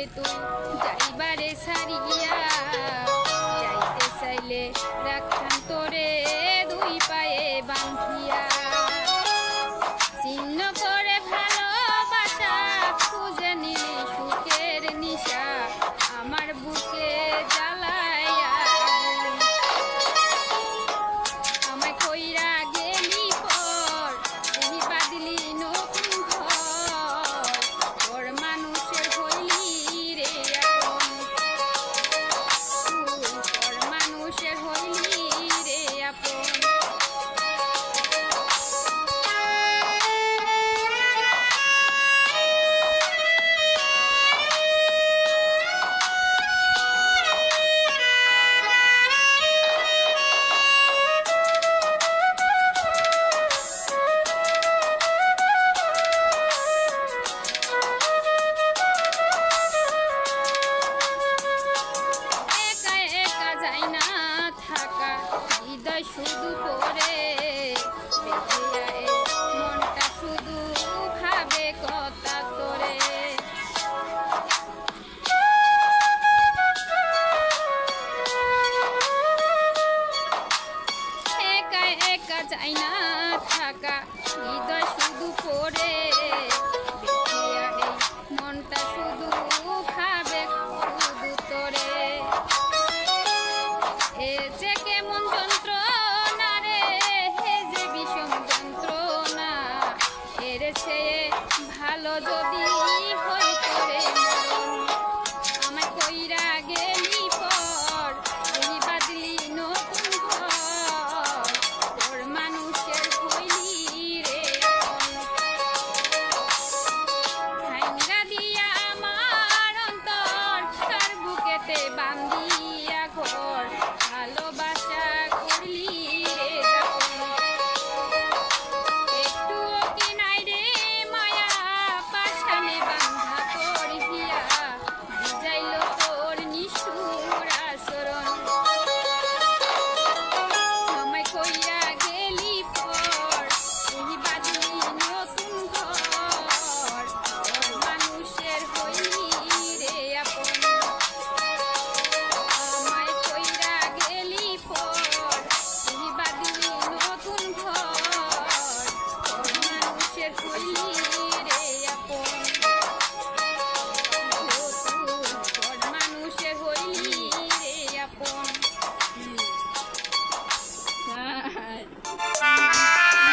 তুই যাইবারে সারিয়া যাইতে চাইলে রাখতাম তোরে দুই পায়ে বান্ধিয়া চিহ্ন করে ভালোবাসা খুঁজে নিলি সুখের নিশা আমার বুকে জ্বালাইয়া আমায় কইরা গেলি পর এই বাদলি নতুন ঘর তোর মানুষের হইলি রে আপন তুই তোর মানুষের হইলি রে আপন শুধু পরে মনটা শুধু ভাবে কথা তোরে একা একা যাই না থাকা হৃদয় শুধু পরে মনটা শুধু ভাবে শুধু তোরে এ যে কেমন যন্ত্রণা রে হে যে বিষম যন্ত্রণা এর চেয়ে ভালো যদি হই তোরে মরণ আমায় কইরা গেলি পর এই বাদলি নতুন ঘর তোর মানুষের হইলি রে ভাঙ্গা দিয়া আমার অন্তর তার বুকেতে বান্ধিয়া ঘর ভালোবাসা করলি রে একটুও কি নাই রে মায়া পাশানে বান্ধা তোর হিয়া ভিজাইল তোর নিষ্ঠুর আচরণ আমায় কইয়া গেলি পর এই বাদলি নতুন ঘর তোর মানুষের হইলি রে আপন আমায় কইরা গেলি পর এই বাদলি নতুন ঘর তোর মানুষের হইলি